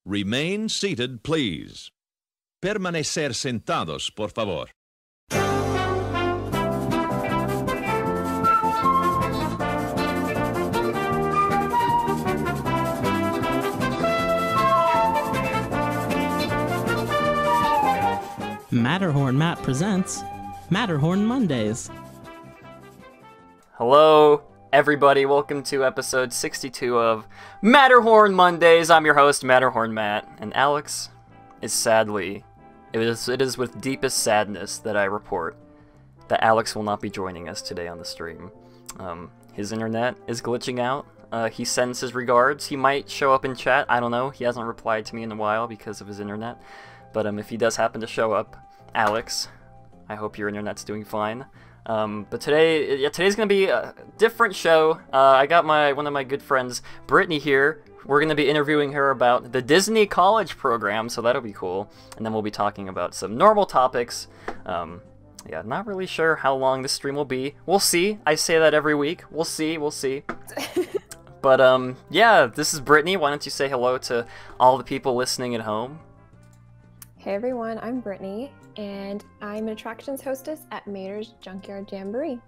Remain seated, please. Permanecer sentados, por favor. Matterhorn Matt presents Matterhorn Mondays. Hello, everybody. Welcome to episode 62 of Matterhorn Mondays. I'm your host, Matterhorn Matt, and Alex is sadly, it is with deepest sadness that I report that Alex will not be joining us today on the stream. His internet is glitching out. He sends his regards. He might show up in chat. I don't know. He hasn't replied to me in a while because of his internet. But if he does happen to show up, Alex, I hope your internet's doing fine. But today's gonna be a different show. I got one of my good friends, Brittany, here. We're gonna be interviewing her about the Disney College program, so that'll be cool. And then we'll be talking about some normal topics. Yeah, not really sure how long this stream will be. We'll see. I say that every week. We'll see. But yeah, this is Brittany. Why don't you say hello to all the people listening at home? Hey everyone, I'm Brittany, and I'm an attractions hostess at Mater's Junkyard Jamboree.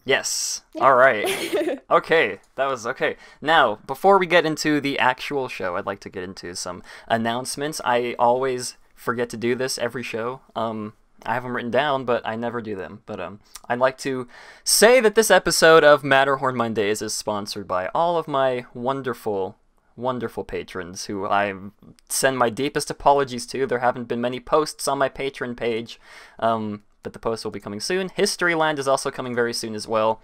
Yes. Yeah. All right. Okay, that was okay. Now, before we get into the actual show, I'd like to get into some announcements. I always forget to do this every show. I have them written down, but I never do them. But I'd like to say that this episode of Matterhorn Mondays is sponsored by all of my wonderful patrons who I send my deepest apologies to. There haven't been many posts on my Patreon page, but the post will be coming soon. Historyland is also coming very soon as well.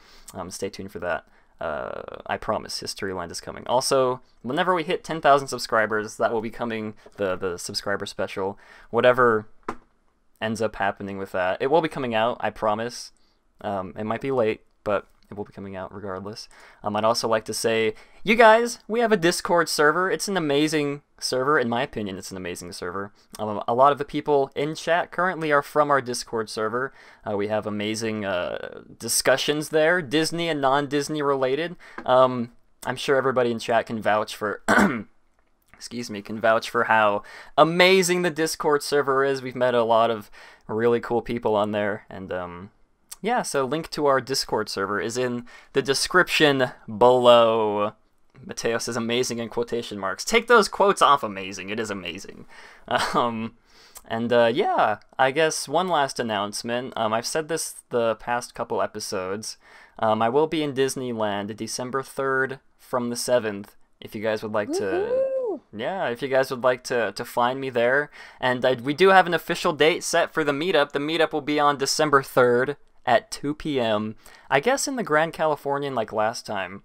Stay tuned for that. I promise, Historyland is coming. Also, whenever we hit 10,000 subscribers, that will be coming, the subscriber special. Whatever ends up happening with that, it will be coming out, I promise. It might be late, but it will be coming out regardless. I'd also like to say, you guys, we have a Discord server. It's an amazing server. In my opinion, it's an amazing server. A lot of the people in chat currently are from our Discord server. We have amazing discussions there, Disney and non-Disney related. I'm sure everybody in chat can vouch for... can vouch for how amazing the Discord server is. We've met a lot of really cool people on there, and yeah, so link to our Discord server is in the description below. Mateo says amazing in quotation marks. Take those quotes off amazing. It is amazing. Yeah, I guess one last announcement. I've said this the past couple episodes. I will be in Disneyland December 3rd from the 7th. If you guys would like to... Yeah, if you guys would like to find me there. And we do have an official date set for the meetup. The meetup will be on December 3rd. At 2 p.m. I guess in the Grand Californian like last time.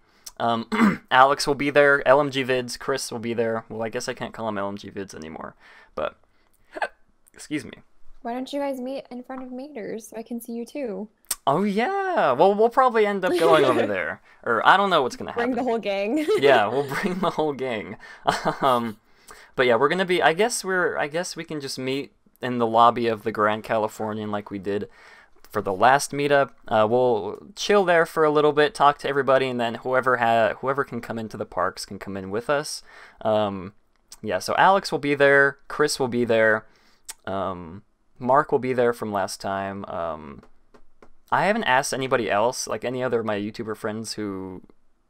Alex will be there, LMG Vids, Chris will be there. Well, I guess I can't call him LMG Vids anymore, but excuse me. Why don't you guys meet in front of Mater's so I can see you too? Oh yeah, well we'll probably end up going over there. Or I don't know what's gonna happen. Bring the whole gang. Yeah, we'll bring the whole gang. But yeah, we're gonna be, I guess we can just meet in the lobby of the Grand Californian like we did for the last meetup. We'll chill there for a little bit, talk to everybody, and then whoever can come into the parks can come in with us. Yeah, so Alex will be there, Chris will be there, Mark will be there from last time. I haven't asked anybody else, like any other of my YouTuber friends who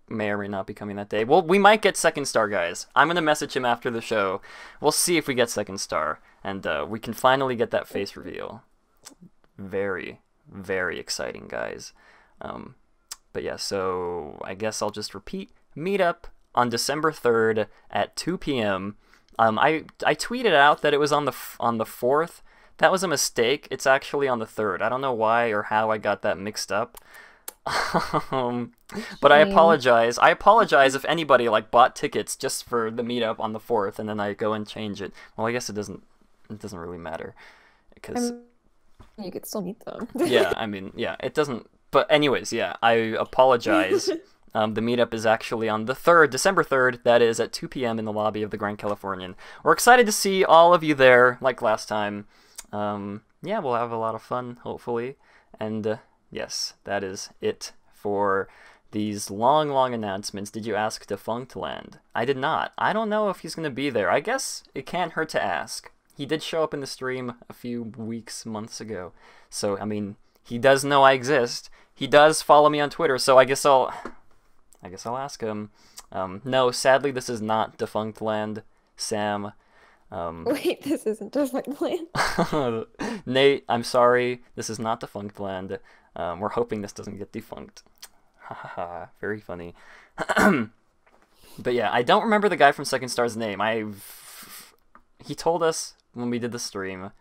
may or may not be coming that day. Well, we might get Second Star, guys. I'm going to message him after the show. We'll see if we get Second Star, and we can finally get that face reveal. Very, very exciting, guys. But yeah, so I guess I'll just repeat. Meetup on December 3rd at 2 p.m. I tweeted out that it was on the 4th. That was a mistake. It's actually on the 3rd. I don't know why or how I got that mixed up. But I apologize. I apologize if anybody like bought tickets just for the meetup on the 4th and then I go and change it. Well, I guess it doesn't really matter because you could still meet them. Yeah, I mean, yeah, it doesn't. But anyways, yeah, I apologize. The meetup is actually on the 3rd, December 3rd. That is at 2 p.m. in the lobby of the Grand Californian. We're excited to see all of you there, like last time. Yeah, we'll have a lot of fun, hopefully. And yes, that is it for these long, long announcements. Did you ask Defunctland? I did not. I don't know if he's going to be there. I guess it can't hurt to ask. He did show up in the stream a few weeks, months ago. So, I mean, he does know I exist. He does follow me on Twitter, so I guess I'll ask him. No, sadly, this is not Defunctland, Sam. Wait, this isn't Defunctland. Nate, I'm sorry. This is not Defunctland. We're hoping this doesn't get defunct. Haha, very funny. But yeah, I don't remember the guy from Second Star's name. He told us when we did the stream.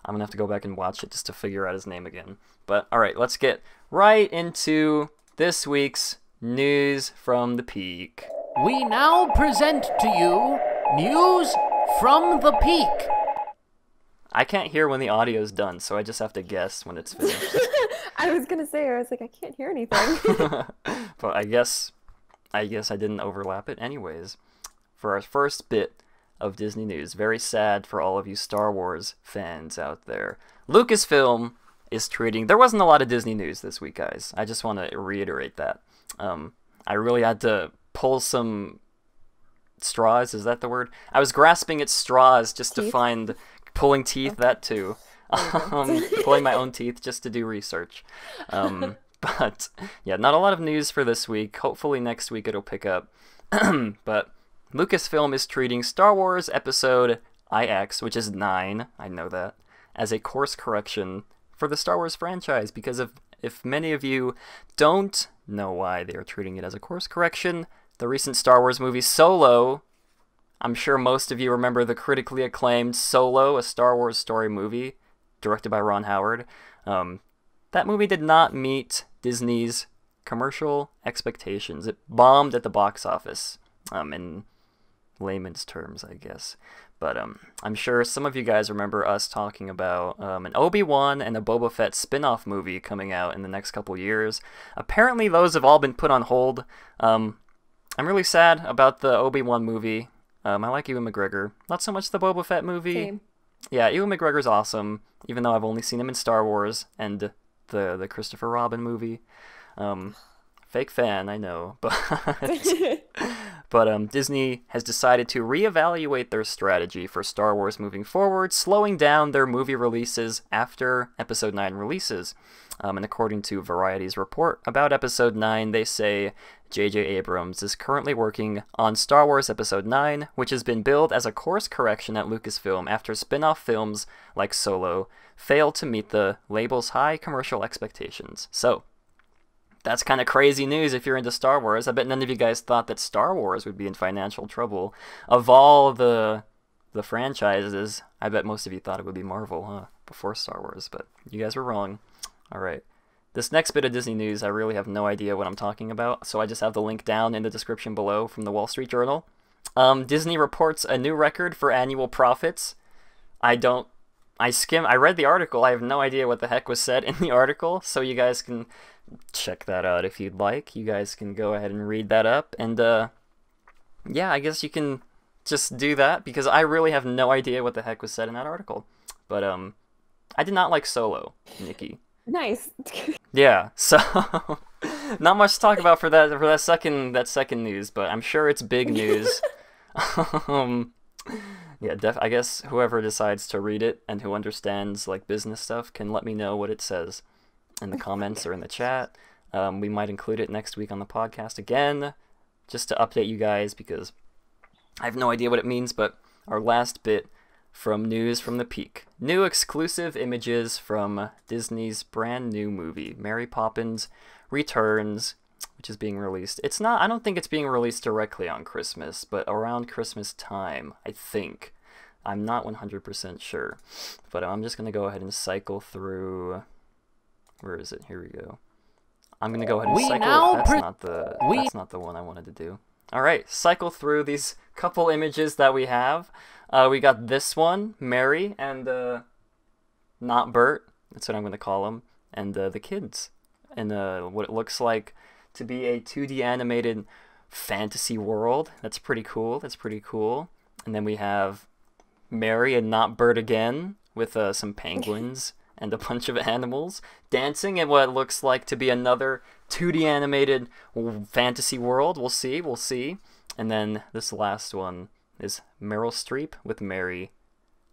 I'm gonna have to go back and watch it just to figure out his name again. But alright, let's get right into this week's news from the Peak. We now present to you news from the Peak. I can't hear when the audio's done, so I just have to guess when it's finished. I was gonna say, I was like, I can't hear anything. But I guess I didn't overlap it anyways. For our first bit of Disney news, very sad for all of you Star Wars fans out there. Lucasfilm is treating... There wasn't a lot of Disney news this week, guys. I just want to reiterate that. I really had to pull some straws, is that the word? I was grasping at straws just to find... Pulling teeth, okay. That too. Pulling my own teeth just to do research. But, yeah, not a lot of news for this week. Hopefully next week it'll pick up. But Lucasfilm is treating Star Wars Episode IX, which is 9, I know that, as a course correction for the Star Wars franchise. Because if many of you don't know why they are treating it as a course correction, the recent Star Wars movie Solo... I'm sure most of you remember the critically acclaimed Solo, a Star Wars story movie, directed by Ron Howard. That movie did not meet Disney's commercial expectations. It bombed at the box office, in layman's terms, I guess. But I'm sure some of you guys remember us talking about an Obi-Wan and a Boba Fett spin-off movie coming out in the next couple years. Apparently those have all been put on hold. I'm really sad about the Obi-Wan movie. I like Ewan McGregor. Not so much the Boba Fett movie. Same. Yeah, Ewan McGregor's awesome, even though I've only seen him in Star Wars and the Christopher Robin movie. Fake fan, I know. But Disney has decided to reevaluate their strategy for Star Wars moving forward, slowing down their movie releases after Episode 9 releases. And according to Variety's report about Episode 9, they say J.J. Abrams is currently working on Star Wars Episode 9, which has been billed as a course correction at Lucasfilm after spin-off films like Solo failed to meet the label's high commercial expectations. So, that's kind of crazy news if you're into Star Wars. I bet none of you guys thought that Star Wars would be in financial trouble. Of all the franchises, I bet most of you thought it would be Marvel, huh? Before Star Wars, but you guys were wrong. Alright, this next bit of Disney news, I really have no idea what I'm talking about, so I just have the link down in the description below from the Wall Street Journal. Disney reports a new record for annual profits. I read the article, I have no idea what the heck was said in the article, so you guys can check that out if you'd like. You guys can go ahead and read that up, and yeah, I guess you can just do that, because I really have no idea what the heck was said in that article. But, I did not like Solo, Nikki. Nice. Yeah, so not much to talk about for that second news, but I'm sure it's big news. Yeah, I guess whoever decides to read it and who understands like business stuff can let me know what it says in the comments or in the chat. We might include it next week on the podcast again, just to update you guys, because I have no idea what it means. But our last bit from News from the Peak. New exclusive images from Disney's brand new movie, Mary Poppins Returns, which is being released. I don't think it's being released directly on Christmas, but around Christmas time, I think. I'm not 100% sure. But I'm just going to go ahead and cycle through... Where is it? Here we go. I'm going to go ahead and cycle... That's not the one I wanted to do. Alright, cycle through these couple images that we have. We got this one, Mary, and not Bert, that's what I'm going to call him, and the kids. And what it looks like to be a 2D animated fantasy world. That's pretty cool. And then we have Mary and not Bert again, with some penguins and a bunch of animals dancing in what looks like to be another 2D animated fantasy world. We'll see. And then this last one is Meryl Streep with Mary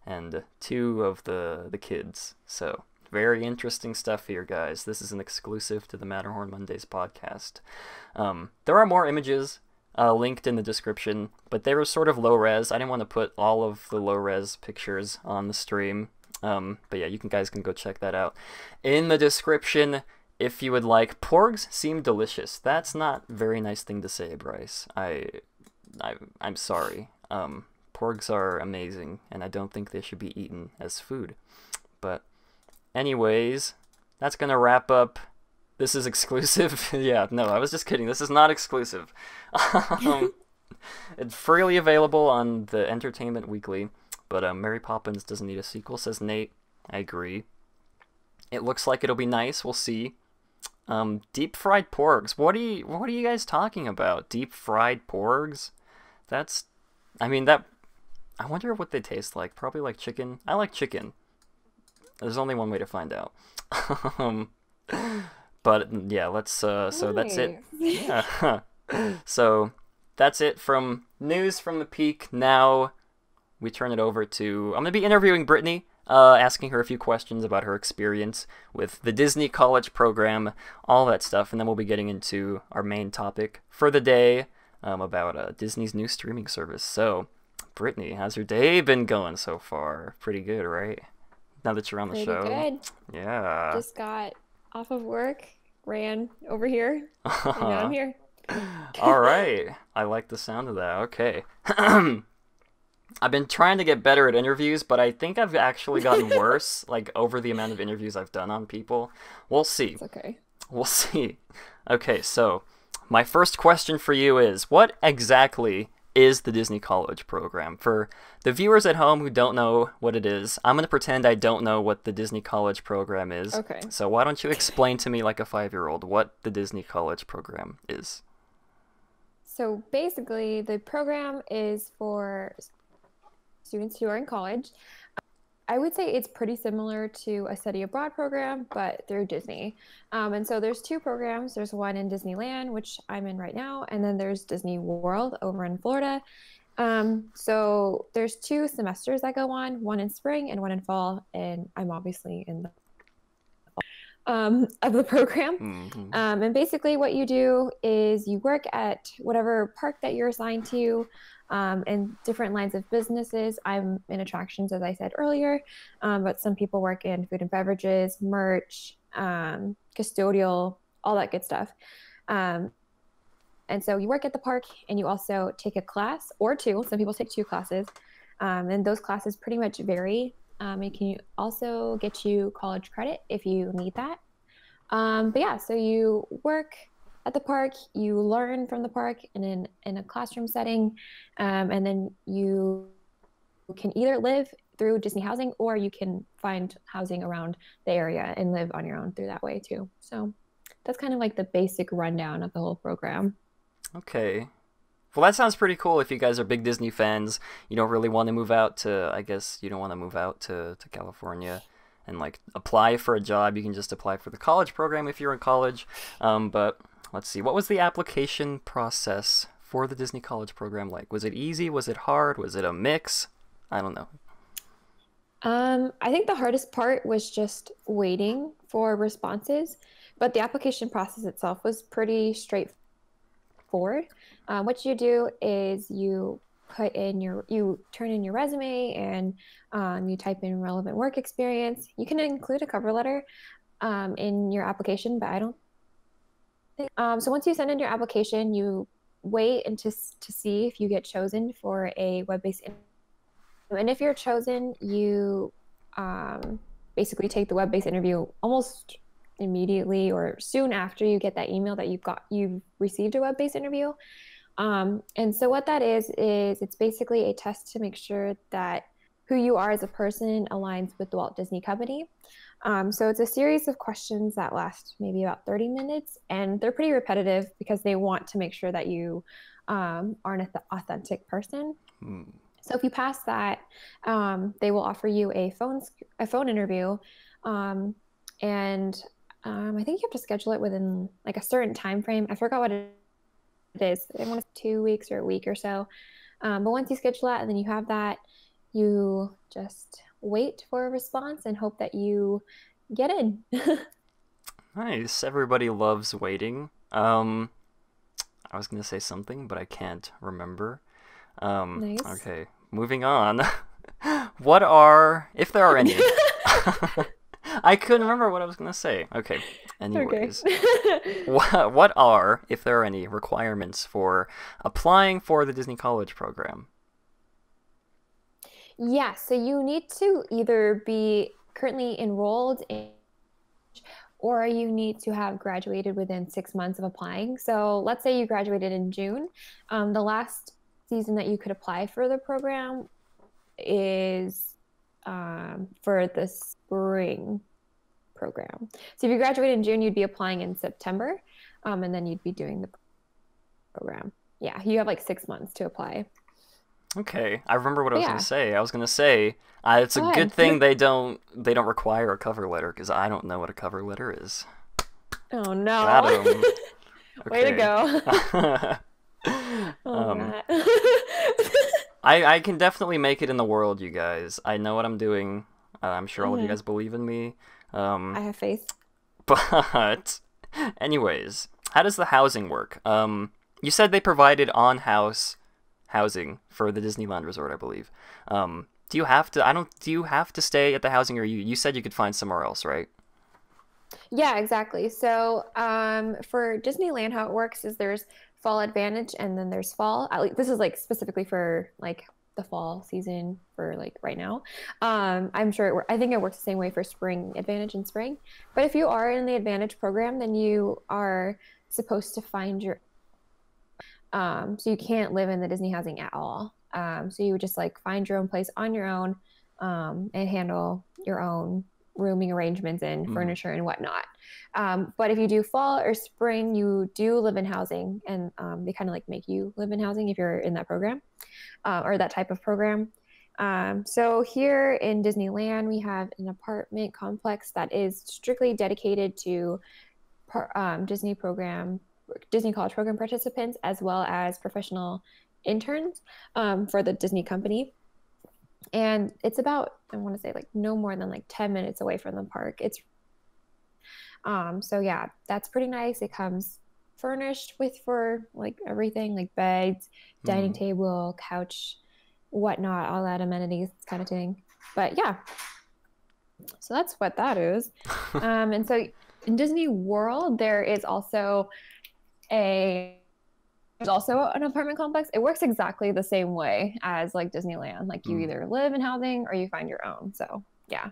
and 2 of the kids. So very interesting stuff here, guys. This is an exclusive to the Matterhorn Mondays podcast. There are more images linked in the description, but they were sort of low res. I didn't want to put all of the low res pictures on the stream. But yeah, you guys can go check that out in the description if you would like. Porgs seem delicious. That's not a very nice thing to say, Bryce. I'm sorry. Porgs are amazing, and I don't think they should be eaten as food. But anyways, that's gonna wrap up. This is exclusive. Yeah, no, I was just kidding. This is not exclusive. It's freely available on the Entertainment Weekly. But Mary Poppins doesn't need a sequel, says Nate. I agree. It looks like it'll be nice. We'll see. Deep fried porgs. What are you guys talking about? Deep fried porgs? I wonder what they taste like. Probably like chicken. I like chicken. There's only one way to find out. But yeah, let's so that's it. Yeah. So that's it from news from the peak. Now we turn it over to, I'm going to be interviewing Brittany, asking her a few questions about her experience with the Disney College program, all that stuff, and then we'll be getting into our main topic for the day, about Disney's new streaming service. So, Brittany, how's your day been going so far? Pretty good, right? Now that you're on the show. Pretty good. Yeah. Just got off of work, ran over here, and now I'm here. All right. I like the sound of that. Okay. I've been trying to get better at interviews, but I think I've actually gotten worse, like, over the amount of interviews I've done on people. We'll see. It's okay. We'll see. Okay, so my first question for you is, what exactly is the Disney College program? For the viewers at home who don't know what it is, I'm going to pretend I don't know what the Disney College program is. Okay. So why don't you explain to me, like a 5-year-old, what the Disney College program is? So basically, the program is for students who are in college. I would say it's pretty similar to a study abroad program, but through Disney. And so there's 2 programs. There's one in Disneyland, which I'm in right now, and then there's Disney World over in Florida. So there's 2 semesters that go on, one in spring and one in fall, and I'm obviously in the fall of the program. Mm-hmm. And basically what you do is you work at whatever park that you're assigned to, and different lines of businesses. I'm in attractions, as I said earlier, but some people work in food and beverages, merch, custodial, all that good stuff. And so you work at the park, and you also take a class or 2. Some people take 2 classes, and those classes pretty much vary. It can also get you college credit if you need that. But yeah, so you work at the park, you learn from the park in a classroom setting, and then you can either live through Disney housing, or you can find housing around the area and live on your own through that way too. So that's kind of like the basic rundown of the whole program. Okay. Well, that sounds pretty cool. If you guys are big Disney fans, you don't really want to move out to, I guess you don't want to move out to California and like apply for a job. You can just apply for the college program if you're in college. But let's see, what was the application process for the Disney College program like? Was it easy? Was it hard? Was it a mix? I don't know. I think the hardest part was just waiting for responses, but the application process itself was pretty straightforward. What you do is you turn in your resume, and you type in relevant work experience. You can include a cover letter in your application, but I don't think so. Once you send in your application, you wait to see if you get chosen for a web-based interview. And if you're chosen, you basically take the web-based interview almost immediately or soon after you get that email that you've received a web-based interview. And so what that is it's basically a test to make sure that who you are as a person aligns with the Walt Disney Company. So it's a series of questions that last maybe about 30 minutes, and they're pretty repetitive because they want to make sure that you are an authentic person. So if you pass that, they will offer you a phone interview, And I think you have to schedule it within like a certain time frame. I forgot what it is. I want to say 2 weeks or a week or so. But once you schedule that and then you have that, you just wait for a response and hope that you get in. Nice. Everybody loves waiting. I was gonna say something, but I can't remember. Nice. Okay, moving on. What are, if there are any? I couldn't remember what I was gonna say. Okay. Anyways, what are, if there are any, requirements for applying for the Disney College program? Yeah, so you need to either be currently enrolled in, or you need to have graduated within 6 months of applying. So let's say you graduated in June. The last season that you could apply for the program is for the spring program. So if you graduated in June, you'd be applying in September, and then you'd be doing the program. Yeah, you have like 6 months to apply. Okay, I remember what I was gonna say. I was gonna say it's a good thing they don't require a cover letter, because I don't know what a cover letter is. Oh no! Got 'em. Way to go! Matt. I can definitely make it in the world, you guys. I know what I'm doing. I'm sure all of you guys believe in me. I have faith. But anyways, how does the housing work? You said they provided on-house housing for the Disneyland Resort, I believe. Do you have to? Do you have to stay at the housing, or you said you could find somewhere else, right? Yeah, exactly. So, for Disneyland, how it works is there's Fall Advantage and then there's Fall. At least this is like specifically for like the fall season for like right now. I'm sure I think it works the same way for Spring Advantage and Spring. But if you are in the Advantage program, then you are supposed to find your so you can't live in the Disney housing at all. So you would just like find your own place on your own, and handle your own rooming arrangements and furniture and whatnot. But if you do fall or spring, you do live in housing, and they kind of like make you live in housing if you're in that program, or that type of program. So here in Disneyland, we have an apartment complex that is strictly dedicated to Disney College program participants, as well as professional interns for the Disney company. And it's about, I want to say like no more than like 10 minutes away from the park. It's so yeah, that's pretty nice. It comes furnished with for like everything, like beds, dining table, couch, whatnot, all that amenities kind of thing. But yeah, so that's what that is. And so in Disney World, there's also an apartment complex. It works exactly the same way as like Disneyland. Like you either live in housing or you find your own. So yeah.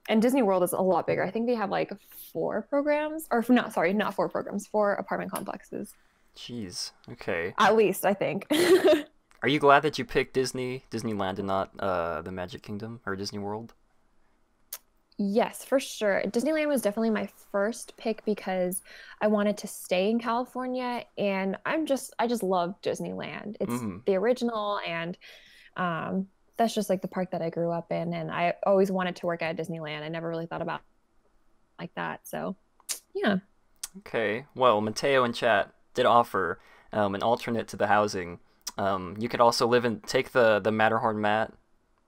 And Disney World is a lot bigger. I think they have like 4 programs, or not 4 programs, 4 apartment complexes. Jeez. Okay. At least, I think. Are you glad that you picked Disneyland and not the Magic Kingdom or Disney World? Yes, for sure. Disneyland was definitely my first pick because I wanted to stay in California, and I just love Disneyland. It's the original, and that's just like the park that I grew up in, and I always wanted to work at Disneyland. I never really thought about it like that. So, yeah. Okay. Well, Mateo in chat did offer an alternate to the housing. You could also take the Matterhorn mat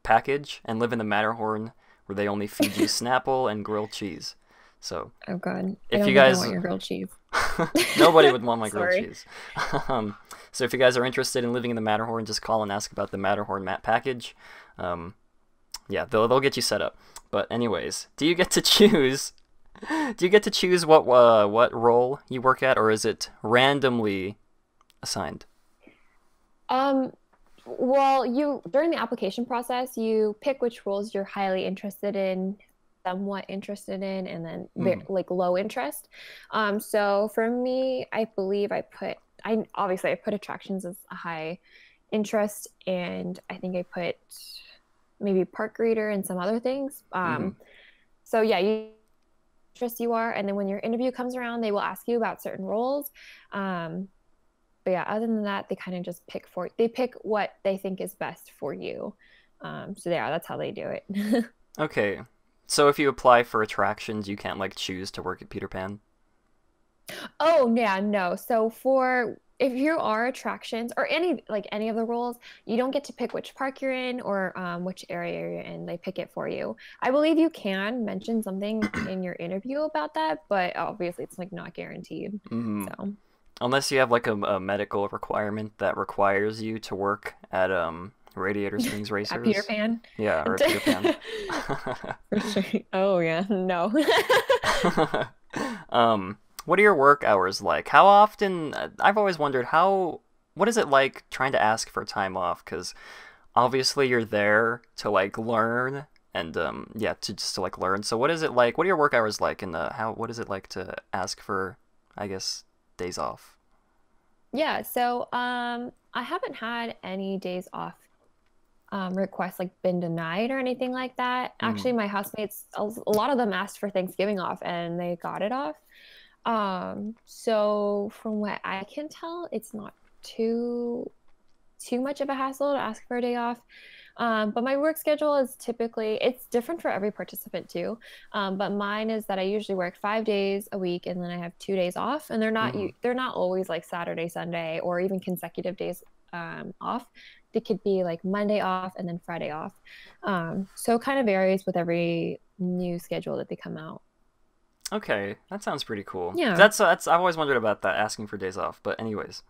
package and live in the Matterhorn, where they only feed you Snapple and grilled cheese. So, oh god, if you guys want your grilled cheese, nobody would want my grilled cheese. So if you guys are interested in living in the Matterhorn, just call and ask about the Matterhorn mat package. Yeah, they'll get you set up. But anyways, do you get to choose? Do you get to choose what role you work at, or is it randomly assigned? Well, during the application process, you pick which roles you're highly interested in, somewhat interested in, and then like low interest. So for me, I believe I put attractions as a high interest, and I think I put maybe park greeter and some other things. So yeah, you are, and then when your interview comes around, they will ask you about certain roles. But yeah, other than that, they kind of just pick what they think is best for you. So yeah, that's how they do it. Okay. So if you apply for attractions, you can't like choose to work at Peter Pan? Oh, yeah, no. So for if you are attractions or any of the roles, you don't get to pick which park you're in or which area you're in. They pick it for you. I believe you can mention something in your interview about that, but obviously it's like not guaranteed. Mm-hmm. So Unless you have like a medical requirement that requires you to work at Radiator Springs Racers. at Peter Pan. Yeah, or at Peter Pan. For sure. Oh yeah, no. What are your work hours like? How often? I've always wondered what is it like trying to ask for time off? Because obviously you're there to like learn and to like learn. So what is it like? What are your work hours like? And what is it like to ask for, I guess, days off? Yeah, so I haven't had any days off requests like been denied or anything like that. Actually, my housemates, a lot of them asked for Thanksgiving off and they got it off. So from what I can tell, it's not too much of a hassle to ask for a day off. But my work schedule is it's different for every participant too. But mine is that I usually work 5 days a week and then I have 2 days off, and they're not always like Saturday, Sunday, or even consecutive days off. They could be like Monday off and then Friday off. So it kind of varies with every new schedule that they come out. Okay, that sounds pretty cool. Yeah. That's I've always wondered about that, asking for days off. But anyways,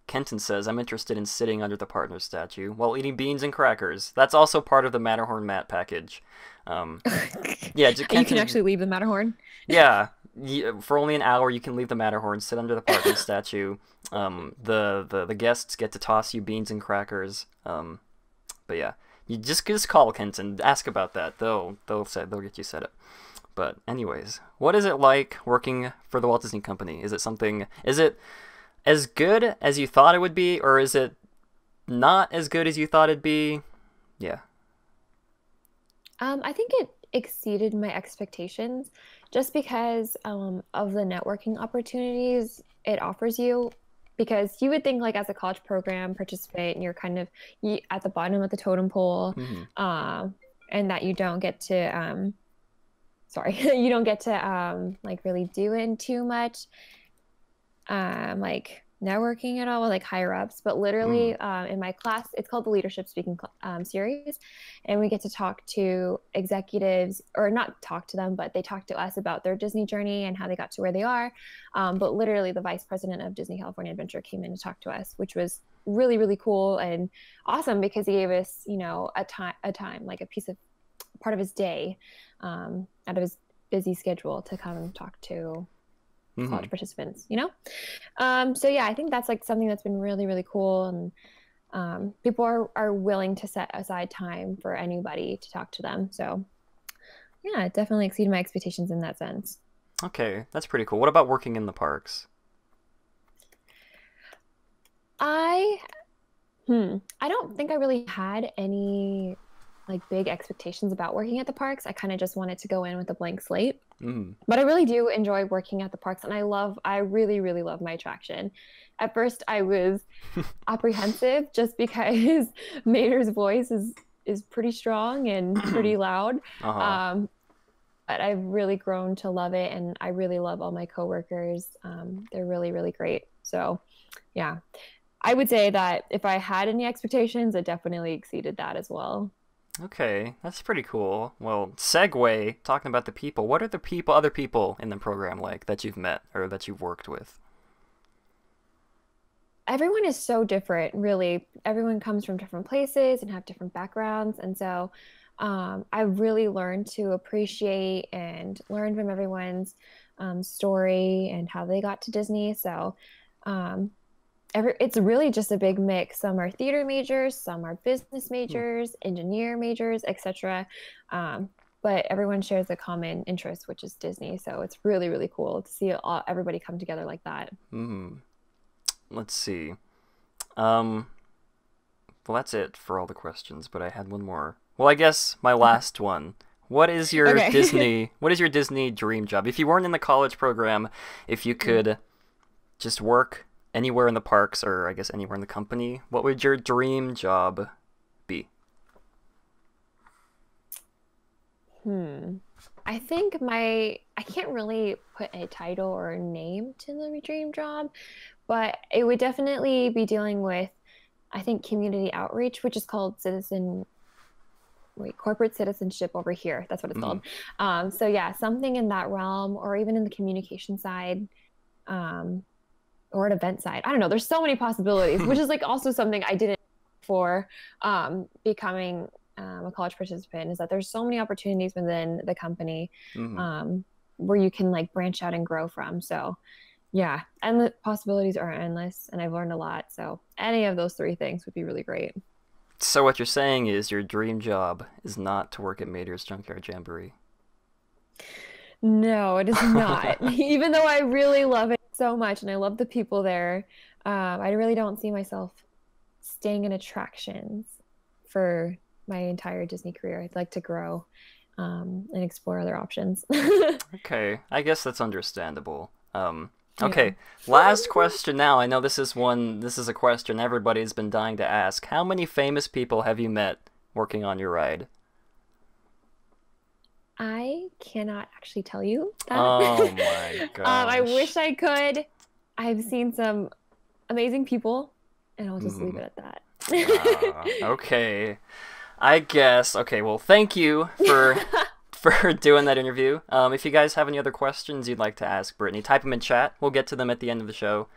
Kenton says, I'm interested in sitting under the partner statue while eating beans and crackers. That's also part of the Matterhorn mat package. Yeah, Kenton, you can actually leave the Matterhorn. Yeah, for only an hour you can leave the Matterhorn, sit under the partner statue. The guests get to toss you beans and crackers. But yeah, you just call Kenton, ask about that. They'll get you set up. But anyways, what is it like working for the Walt Disney Company? Is it as good as you thought it would be, or is it not as good as you thought it'd be? Yeah. I think it exceeded my expectations just because of the networking opportunities it offers you. Because you would think like as a college program participant, you're kind of at the bottom of the totem pole, and that you don't get to you don't get to like really do in too much like networking at all with like higher ups. But literally in my class, it's called the Leadership Speaking series, and we get to talk to executives, or not talk to them, but they talk to us about their Disney journey and how they got to where they are. But literally the vice president of Disney California Adventure came in to talk to us, which was really, really cool and awesome, because he gave us, a time, like part of his day out of his busy schedule to come and talk to college participants, So yeah, I think that's like something that's been really, really cool, and people are willing to set aside time for anybody to talk to them. So yeah, it definitely exceeded my expectations in that sense. Okay, that's pretty cool. What about working in the parks? I don't think I really had any like big expectations about working at the parks. I kind of just wanted to go in with a blank slate. But I really do enjoy working at the parks, and I really, really love my attraction. At first I was apprehensive just because Mater's voice is pretty strong and pretty loud. But I've really grown to love it, and I really love all my coworkers. They're really, really great. So yeah, I would say that if I had any expectations, it definitely exceeded that as well. Okay, that's pretty cool. Well, segue, talking about the people. What are the other people in the program like that you've met or that you've worked with? Everyone is so different, really. Everyone comes from different places and have different backgrounds. And so I've really learned to appreciate and learn from everyone's story and how they got to Disney. So it's really just a big mix. Some are theater majors, some are business majors, engineer majors, etc. But everyone shares a common interest, which is Disney. So it's really, really cool to see everybody come together like that. Let's see. Well, that's it for all the questions, but I had one more. Well, I guess my last one. What is your Disney dream job? If you weren't in the college program, if you could just work anywhere in the parks, or I guess anywhere in the company, what would your dream job be? I think I can't really put a title or a name to the dream job, but it would definitely be dealing with, I think, community outreach, which is called corporate citizenship over here. That's what it's called. So yeah, something in that realm, or even in the communication side, or an event side. I don't know. There's so many possibilities, which is like also something I didn't for becoming a college participant, is that there's so many opportunities within the company where you can like branch out and grow from. So yeah, and the possibilities are endless, and I've learned a lot. So any of those three things would be really great. So what you're saying is your dream job is not to work at Mater's Junkyard Jamboree. No, it is not. Even though I really love it so much and I love the people there, I really don't see myself staying in attractions for my entire Disney career. I'd like to grow and explore other options. Okay, I guess that's understandable. Okay, last question now. I know this is a question everybody's been dying to ask. How many famous people have you met working on your ride? I cannot actually tell you that. Oh my gosh. I wish I could. I've seen some amazing people, and I'll just leave it at that. Okay. I guess. Okay, well, thank you for doing that interview. If you guys have any other questions you'd like to ask Brittany, type them in chat. We'll get to them at the end of the show.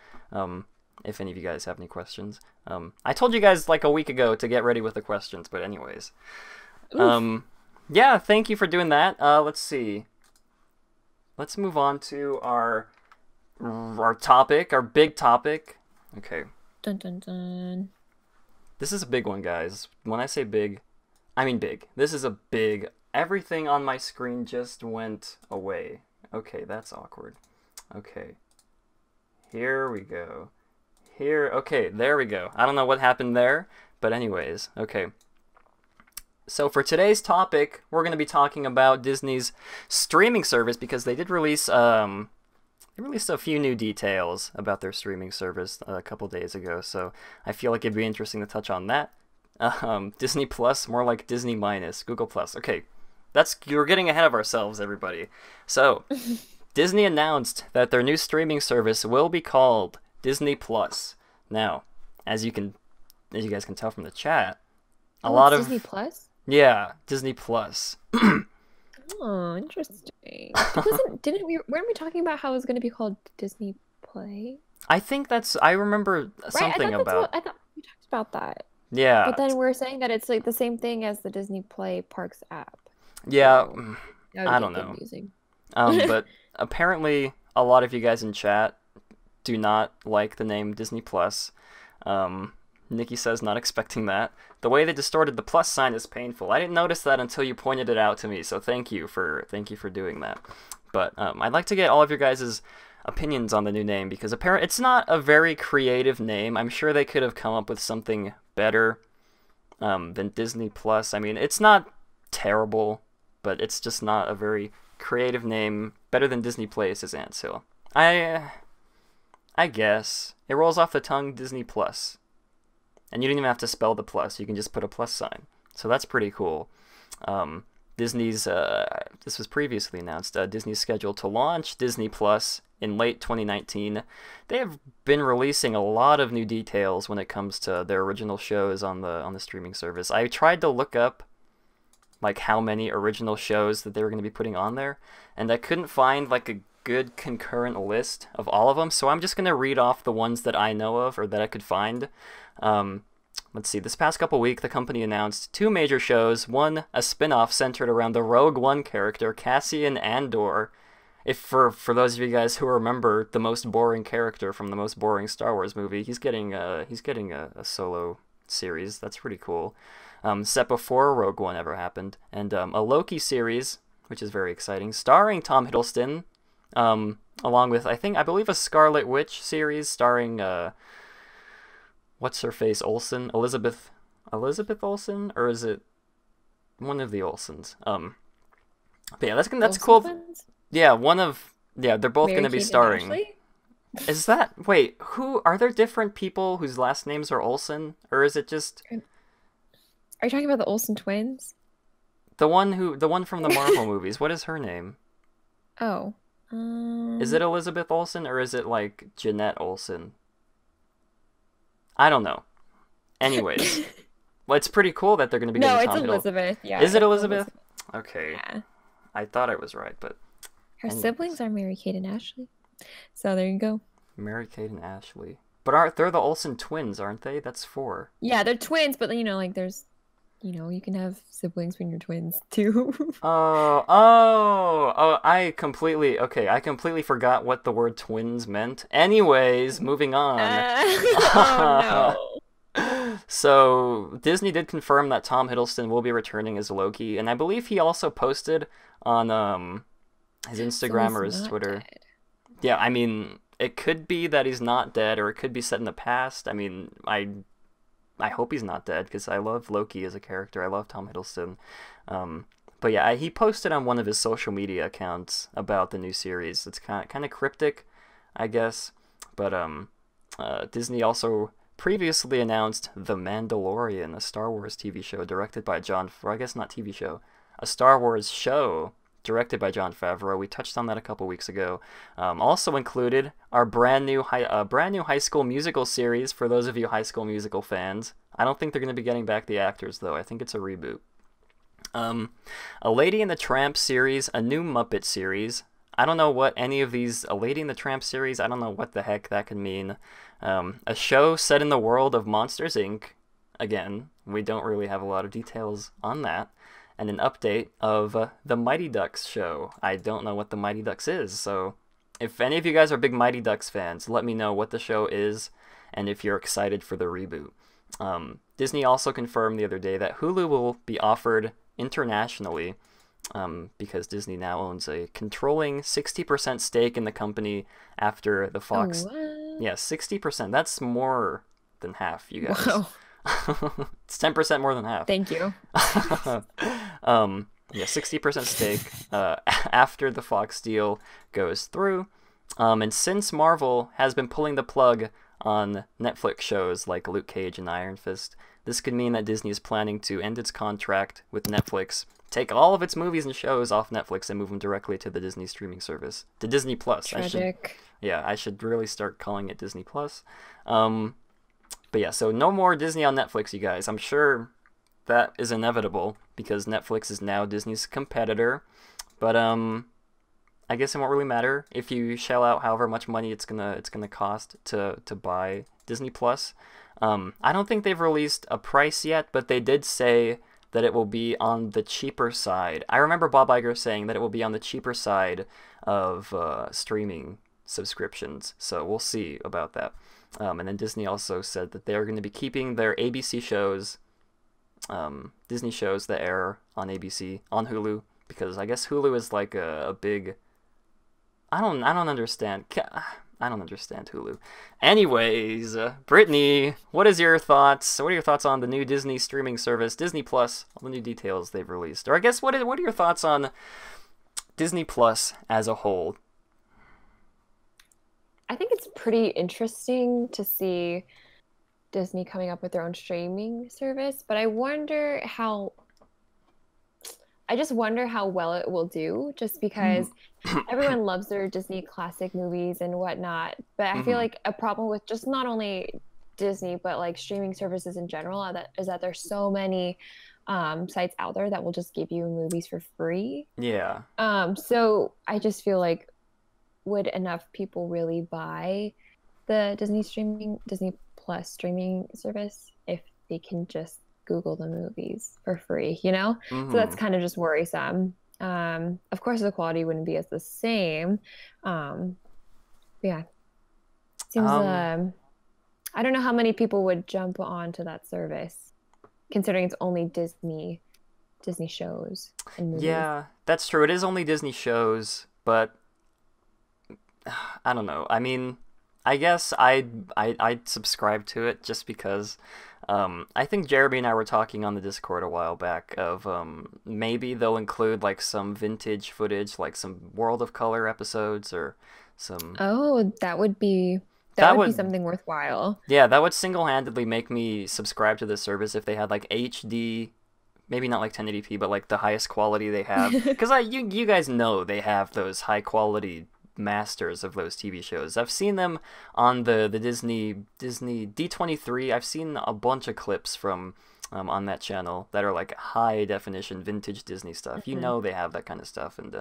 If any of you guys have any questions. I told you guys like a week ago to get ready with the questions, but anyways. Yeah, thank you for doing that. Let's see. Let's move on to our topic, our big topic. Okay. Dun dun dun. This is a big one, guys. When I say big, I mean big. This is a big... Everything on my screen just went away. Okay, that's awkward. Okay. Here we go. Okay, there we go. I don't know what happened there, but anyways, okay. So for today's topic, we're going to be talking about Disney's streaming service, because they did release a few new details about their streaming service a couple days ago, so I feel like it'd be interesting to touch on that. Disney Plus, more like Disney minus, Google Plus. Okay, you're getting ahead of ourselves, everybody. So, Disney announced that their new streaming service will be called Disney Plus. Now, as you guys can tell from the chat, a lot of Disney Plus. Yeah, Disney Plus. Oh, interesting. Weren't we talking about how it was going to be called Disney Play? I think I remember something about. I thought we talked about that. Yeah. But then we're saying that it's like the same thing as the Disney Play Parks app. Yeah, So, I don't know. But apparently a lot of you guys in chat do not like the name Disney Plus. Nikki says not expecting that. The way they distorted the plus sign is painful. I didn't notice that until you pointed it out to me, so thank you for doing that. But I'd like to get all of your guys' opinions on the new name, because apparently it's not a very creative name. I'm sure they could have come up with something better than Disney Plus. I mean, it's not terrible, but it's just not a very creative name. Better than Disney Play, says Ansel. I guess. It rolls off the tongue, Disney Plus. And you don't even have to spell the plus. You can just put a plus sign. So that's pretty cool. Disney's, this was previously announced, Disney's scheduled to launch Disney Plus in late 2019. They have been releasing a lot of new details when it comes to their original shows on the streaming service. I tried to look up like how many original shows that they were going to be putting on there, and I couldn't find like a good concurrent list of all of them, so I'm just going to read off the ones that I know of or that I could find. Let's see, this past couple weeks, the company announced 2 major shows, one a spin-off centered around the Rogue One character, Cassian Andor. If for those of you guys who remember the most boring character from the most boring Star Wars movie, he's getting a solo series. That's pretty cool. Set before Rogue One ever happened. And a Loki series, which is very exciting, starring Tom Hiddleston, along with, I believe a Scarlet Witch series starring, what's her face, Olsen? Elizabeth Olsen? Or is it one of the Olsens? But yeah, that's cool. Twins? Yeah, they're both going to be Mary-Kate and starring. Ashley? Is that, wait, are there different people whose last names are Olsen? Or is it just... Are you talking about the Olsen twins? The one from the Marvel movies. What is her name? Oh. Is it Elizabeth Olsen or is it like Jeanette Olsen? I don't know. Anyways, well, it's pretty cool that they're going to be No, getting it's Tom Hiddleston. Elizabeth. Yeah. Is it it's Elizabeth? Okay. Yeah. I thought I was right, but Her anyways. siblings are Mary Kate and Ashley. So there you go. Mary Kate and Ashley. But they're the Olsen twins, aren't they? That's 4. Yeah, they're twins, but like there's, you can have siblings when you're twins too. I completely forgot what the word twins meant. Anyways, moving on. Oh no. So, Disney did confirm that Tom Hiddleston will be returning as Loki, and I believe he also posted on his Instagram or his Twitter. Dead. Yeah, I mean, it could be that he's not dead, or it could be set in the past. I mean, I hope he's not dead, because I love Loki as a character. I love Tom Hiddleston. But yeah, he posted on one of his social media accounts about the new series. It's kind of cryptic, I guess. But Disney also previously announced The Mandalorian, a Star Wars TV show directed by a Star Wars show directed by Jon Favreau. We touched on that a couple weeks ago. Also included our brand new High School Musical series for those of you High School Musical fans. I don't think they're going to be getting back the actors, though. I think it's a reboot. A Lady and the Tramp series, a new Muppet series. I don't know what any of these... A Lady and the Tramp series, I don't know what the heck that could mean. A show set in the world of Monsters, Inc. Again, we don't really have a lot of details on that. And an update of the Mighty Ducks show. I don't know what the Mighty Ducks is, so if any of you guys are big Mighty Ducks fans, let me know what the show is and if you're excited for the reboot. Disney also confirmed the other day that Hulu will be offered internationally because Disney now owns a controlling 60% stake in the company after the Fox. Oh, Yeah, 60%. That's more than half, you guys. wow. It's 10% more than half. Thank you. Yeah, 60% stake after the Fox deal goes through. And since Marvel has been pulling the plug on Netflix shows like Luke Cage and Iron Fist, this could mean that Disney is planning to end its contract with Netflix, take all of its movies and shows off Netflix and move them directly to the Disney streaming service, to Disney Plus. Tragic. I should really start calling it Disney Plus. But yeah, so no more Disney on Netflix, you guys. I'm sure that is inevitable because Netflix is now Disney's competitor. But I guess it won't really matter if you shell out however much money it's gonna cost to buy Disney Plus. I don't think they've released a price yet, but they did say that it will be on the cheaper side. I remember Bob Iger saying that it will be on the cheaper side of streaming subscriptions. So we'll see about that. And then Disney also said that they're going to be keeping their ABC shows, Disney shows that air on ABC, on Hulu, because I guess Hulu is like a big... I don't understand. I don't understand Hulu. Anyways, Brittany, what are your thoughts on the new Disney streaming service, Disney Plus, all the new details they've released? Or I guess, what are your thoughts on Disney Plus as a whole? I think it's pretty interesting to see Disney coming up with their own streaming service, but I just wonder how well it will do, just because everyone loves their Disney classic movies and whatnot. But I feel like a problem with just not only Disney, but like streaming services in general, is that there's so many sites out there that will just give you movies for free. Yeah. So I just feel like, would enough people really buy the Disney Plus streaming service if they can just Google the movies for free, So that's kind of just worrisome. Of course, the quality wouldn't be as the same. Yeah. Seems, I don't know how many people would jump onto that service, considering it's only Disney shows and movies. Yeah, that's true. It is only Disney shows, but I don't know. I mean, I guess I'd subscribe to it just because I think Jeremy and I were talking on the Discord a while back of maybe they'll include like some vintage footage, like some World of Color episodes or some... Oh, that would be something worthwhile. Yeah, that would single-handedly make me subscribe to this service if they had like HD maybe not like 1080p, but like the highest quality they have. Because you guys know they have those high quality masters of those TV shows. I've seen them on the Disney D23. I've seen a bunch of clips from on that channel that are like high definition vintage Disney stuff. You know they have that kind of stuff, and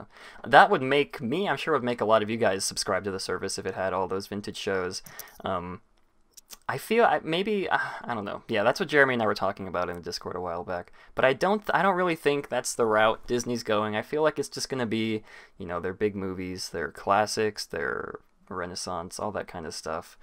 that would make me, I'm sure would make a lot of you guys subscribe to the service if it had all those vintage shows. I feel maybe I don't know. Yeah, that's what Jeremy and I were talking about in the Discord a while back. But I don't really think that's the route Disney's going. I feel like it's just gonna be, you know, their big movies, their classics, their Renaissance, all that kind of stuff.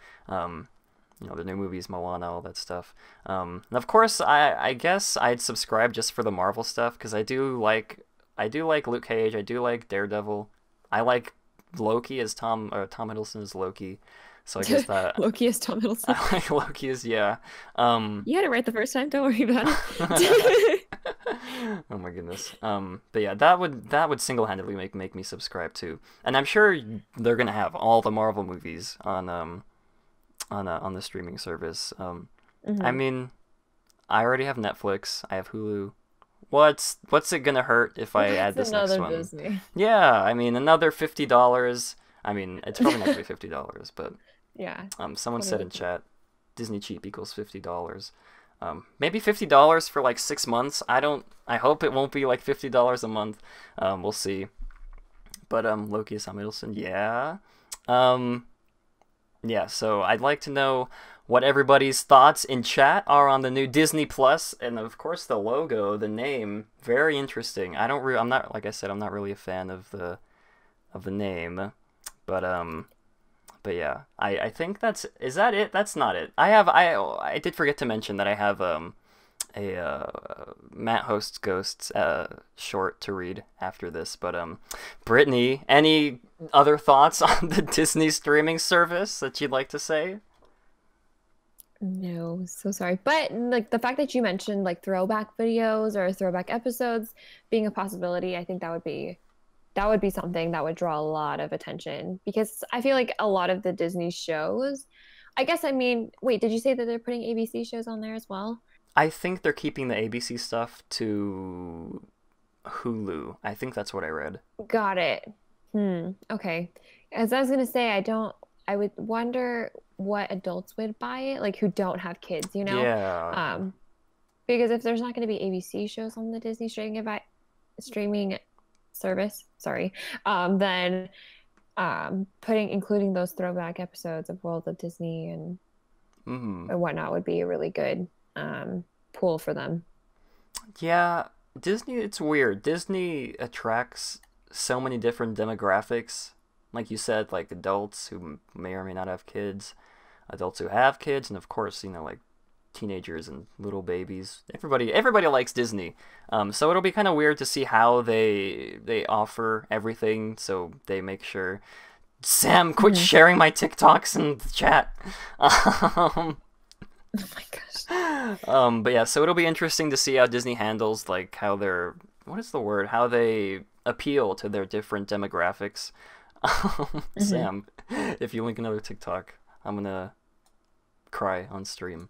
You know, the new movies, Moana, all that stuff. And of course, I guess I'd subscribe just for the Marvel stuff, because I do like Luke Cage. I do like Daredevil. I like Loki as Tom Hiddleston as Loki. So I guess that Loki is Tom Hiddleston. I like Loki as, yeah. You had it right the first time. Don't worry about it. Oh my goodness. But yeah, that would single-handedly make me subscribe too. And I'm sure they're gonna have all the Marvel movies on the streaming service. I mean, I already have Netflix. I have Hulu. What's it gonna hurt if I add this next one? Disney. Yeah, I mean, another $50. I mean, it's probably not gonna be $50, but yeah. Someone said in chat, Disney cheap equals $50. Maybe $50 for like 6 months. I hope it won't be like $50 a month. We'll see. But Loki is Tom Hiddleston, yeah. Yeah, so I'd like to know what everybody's thoughts in chat are on the new Disney Plus, and of course the logo, the name, very interesting. I'm not, like I said, I'm not really a fan of the name, but yeah, I think is that it? That's not it. I did forget to mention that I have a Matt Hosts Ghosts short to read after this, but Brittany, any other thoughts on the Disney streaming service that you'd like to say? No, so sorry. But like the fact that you mentioned like throwback videos or throwback episodes being a possibility, I think that would be something that would draw a lot of attention, because I feel like a lot of the Disney shows, I guess, I mean, wait, did you say that they're putting ABC shows on there as well? I think they're keeping the ABC stuff to Hulu. I think that's what I read. Got it. Okay. As I was gonna say, I would wonder what adults would buy it, like who don't have kids, you know? Yeah. Because if there's not going to be ABC shows on the Disney streaming service, then including those throwback episodes of World of Disney and whatnot would be a really good pool for them. Yeah, Disney, it's weird. Disney attracts so many different demographics. Like you said, like adults who may or may not have kids, adults who have kids, and of course, you know, like teenagers and little babies. Everybody likes Disney. So it'll be kind of weird to see how they offer everything. So they make sure. Sam, quit sharing my TikToks in the chat. Oh my gosh. But yeah, so it'll be interesting to see how Disney handles like how how they appeal to their different demographics. Sam, if you link another TikTok, I'm gonna cry on stream.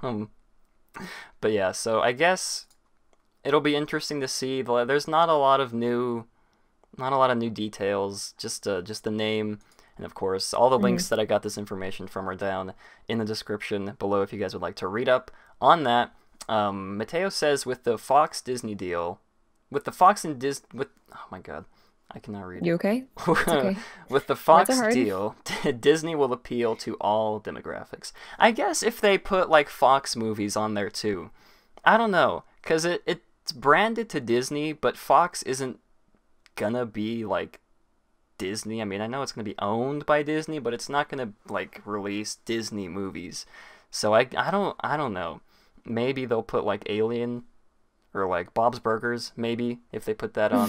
But yeah, so I guess it'll be interesting to see. There's not a lot of new details. Just the name, and of course all the links that I got this information from are down in the description below if you guys would like to read up on that. Mateo says with the Fox Disney deal, oh my god, I cannot read. You okay? It's okay. With the Fox deal, Disney will appeal to all demographics. I guess if they put like Fox movies on there too. I don't know, because it's branded to Disney, but Fox isn't gonna be like Disney. I mean, I know it's gonna be owned by Disney, but it's not gonna like release Disney movies. So I don't know. Maybe they'll put like Alien or like Bob's Burgers, maybe, if they put that on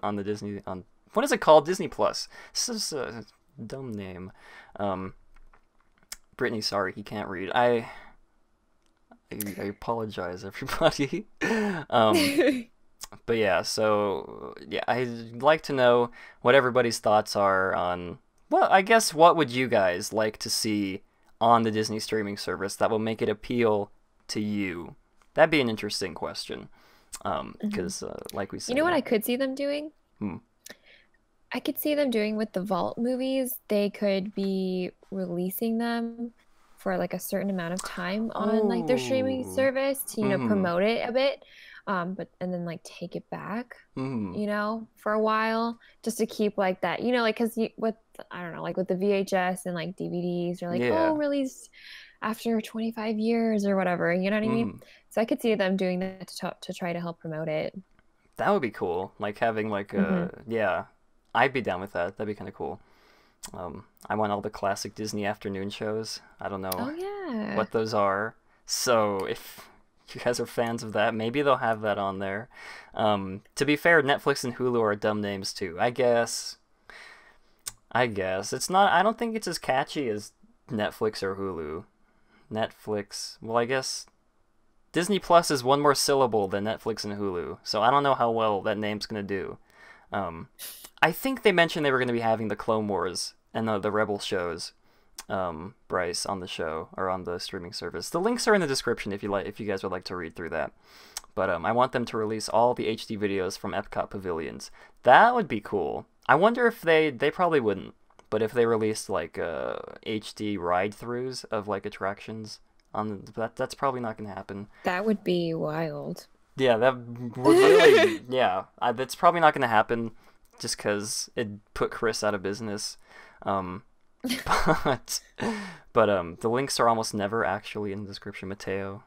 the Disney, on what is it called? Disney Plus. This is a dumb name. Brittany, sorry, he can't read. I apologize, everybody. But yeah, so yeah, I'd like to know what everybody's thoughts are on. Well, I guess what would you guys like to see on the Disney streaming service that will make it appeal to you? That'd be an interesting question. Because like we said, You know what I could see them doing? I could see them doing with the Vault movies. They could be releasing them for like a certain amount of time on like their streaming service to, you know, promote it a bit. And then like take it back, you know, for a while just to keep like that, you know, like because with, I don't know, like with the VHS and like DVDs, you're like, oh, released after 25 years or whatever, you know what I mean? So I could see them doing that to try to help promote it. That would be cool. Like having like yeah, I'd be down with that. That'd be kind of cool. I want all the classic Disney afternoon shows. I don't know what those are. So if you guys are fans of that, maybe they'll have that on there. To be fair, Netflix and Hulu are dumb names too. I guess it's not. I don't think it's as catchy as Netflix or Hulu. Netflix. Well, I guess Disney Plus is one more syllable than Netflix and Hulu, so I don't know how well that name's gonna do. I think they mentioned they were gonna be having the Clone Wars and the Rebel shows, Bryce, on the show or on the streaming service. The links are in the description if you guys would like to read through that. But I want them to release all the HD videos from Epcot pavilions. That would be cool. I wonder if they probably wouldn't, but if they released like HD ride-throughs of like attractions on that's probably not gonna happen. That would be wild. Yeah, that would really yeah. That's probably not gonna happen just because it put Chris out of business. But the links are almost never actually in the description, Mateo.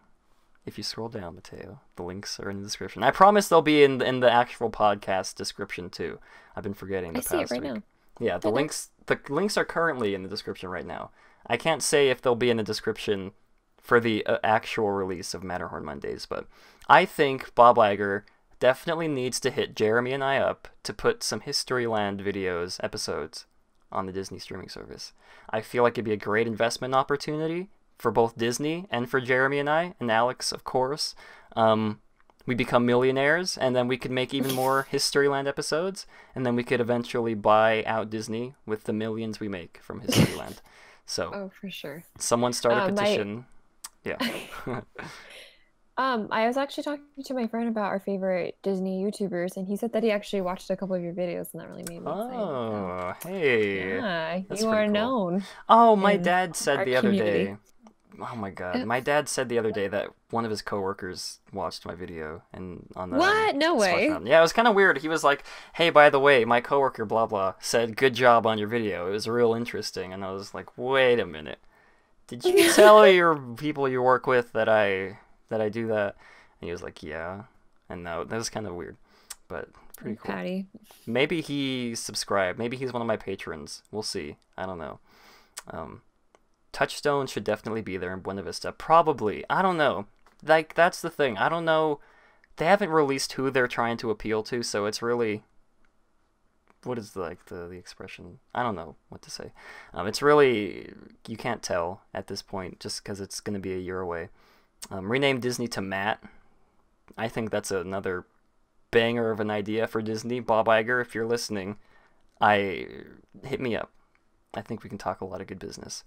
If you scroll down, Mateo, the links are in the description. I promise they'll be in the actual podcast description too. I've been forgetting the past week. I see it right now. Yeah, the links are currently in the description right now. I can't say if they'll be in the description for the actual release of Matterhorn Mondays, but I think Bob Iger definitely needs to hit Jeremy and I up to put some Historyland episodes on the Disney streaming service. I feel like it'd be a great investment opportunity for both Disney and for Jeremy and I, and Alex, of course. We become millionaires, and then we could make even more Historyland episodes, and then we could eventually buy out Disney with the millions we make from Historyland. So, for sure. Someone start a petition. Yeah. I was actually talking to my friend about our favorite Disney YouTubers, and he said that he actually watched a couple of your videos, and that really made me excited. Oh, hey. Yeah, you are known. Oh, my dad said the other day. Oh my god. My dad said the other day that one of his coworkers watched my video and on the What? No way. Yeah, it was kind of weird. He was like, "Hey, by the way, my coworker blah blah said good job on your video. It was real interesting." And I was like, "Wait a minute. Did you tell your people you work with that I do that?" And he was like, "Yeah." And no, that was kind of weird, but pretty cool. Patty. Maybe he subscribed. Maybe he's one of my patrons. We'll see. I don't know. Touchstone should definitely be there in Buena Vista. Probably. I don't know. Like, that's the thing. I don't know. They haven't released who they're trying to appeal to, so it's really... What is the expression? I don't know what to say. It's really... You can't tell at this point, just because it's going to be a year away. Rename Disney to Matt. I think that's another banger of an idea for Disney. Bob Iger, if you're listening, hit me up. I think we can talk a lot of good business.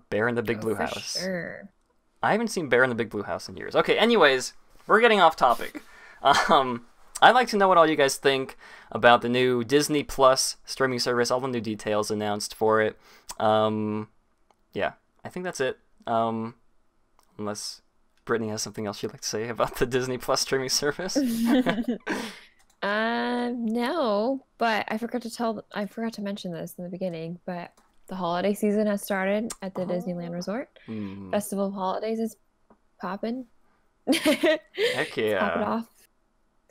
Bear in the Big Blue House. Sure. I haven't seen Bear in the Big Blue House in years. Okay, anyways, we're getting off topic. I'd like to know what all you guys think about the new Disney Plus streaming service, all the new details announced for it. Yeah, I think that's it. Unless Brittany has something else she'd like to say about the Disney Plus streaming service. No, but I forgot to mention this in the beginning, but the holiday season has started at the Disneyland Resort. Festival of Holidays is popping. Heck yeah. Popping off.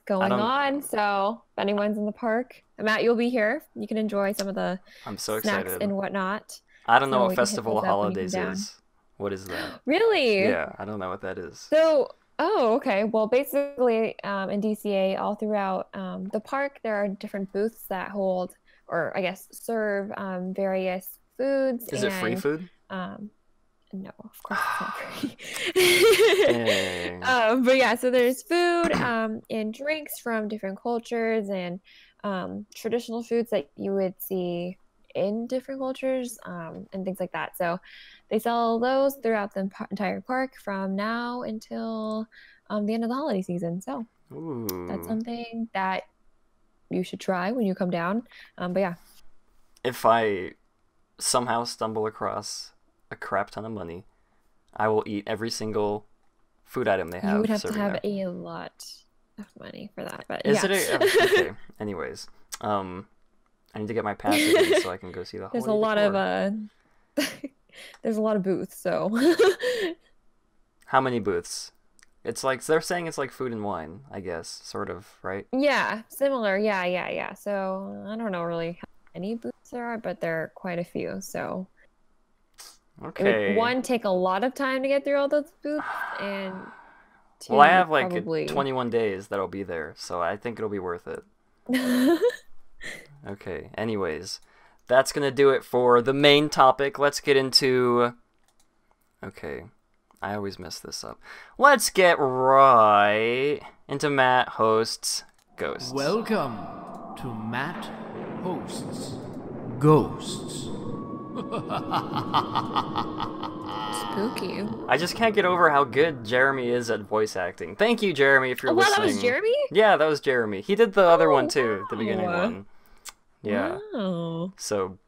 Going on. So if anyone's in the park, Matt, you'll be here. You can enjoy some of the snacks excited. and whatnot. I don't know what Festival of Holidays is. What is that? Really? Yeah, I don't know what that is. So, okay. Well, basically, in DCA, all throughout the park, there are different booths that hold, or I guess serve, various foods. Is it free food? No, of course it's not free. But yeah, so there's food and drinks from different cultures and traditional foods that you would see in different cultures and things like that. So they sell those throughout the entire park from now until the end of the holiday season. So that's something that you should try when you come down. But yeah. If I somehow stumble across a crap ton of money, I will eat every single food item they have. You would have to serving have there. a lot of money for that. But Is yeah. okay. Anyways, I need to get my pass again so I can go see the. There's a lot of there's a lot of booths. So how many booths? It's like they're saying it's like food and wine, I guess, sort of, right? yeah, similar. Yeah. So I don't know really how many booths there are, but there are quite a few. So okay. It would, one, take a lot of time to get through all those booths, and two, well, I have like probably... 21 days that'll be there, so I think it'll be worth it. Okay, anyways, that's gonna do it for the main topic. Let's get into... Okay, I always mess this up. Let's get right into Matt Hosts Ghosts. Welcome to Matt Hosts Ghosts. Spooky. I just can't get over how good Jeremy is at voice acting. Thank you, Jeremy, if you're listening. Wow, that was Jeremy? Yeah, that was Jeremy. He did the other one too, the beginning one. Yeah. Wow. So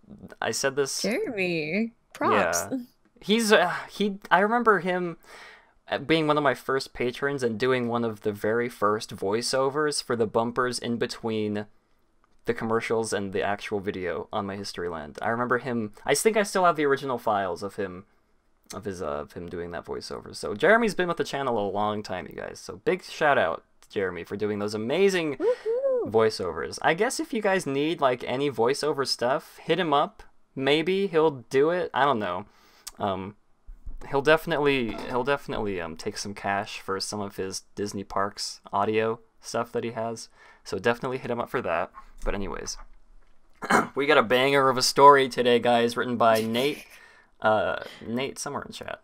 I said this. Jeremy, props. Yeah. He's I remember him being one of my first patrons and doing one of the very first voiceovers for the bumpers in between the commercials and the actual video on my Historyland. I remember him. I think I still have the original files of him, of him doing that voiceover. So Jeremy's been with the channel a long time, you guys. So big shout out to Jeremy for doing those amazing voiceovers. I guess if you guys need like any voiceover stuff, hit him up. Maybe he'll do it. I don't know. He'll definitely take some cash for some of his Disney parks audio stuff that he has. So definitely hit him up for that. But anyways, we got a banger of a story today, guys, written by Nate. Nate, somewhere in chat.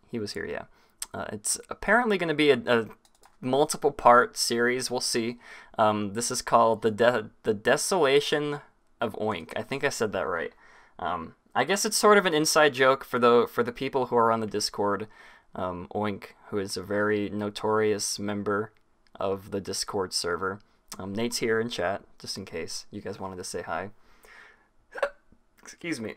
He was here, yeah. It's apparently going to be a multiple part series. We'll see. This is called the Desolation of Oink. I think I said that right. I guess it's sort of an inside joke for the people who are on the Discord. Oink, who is a very notorious member of the Discord server. Nate's here in chat, just in case you guys wanted to say hi. Excuse me.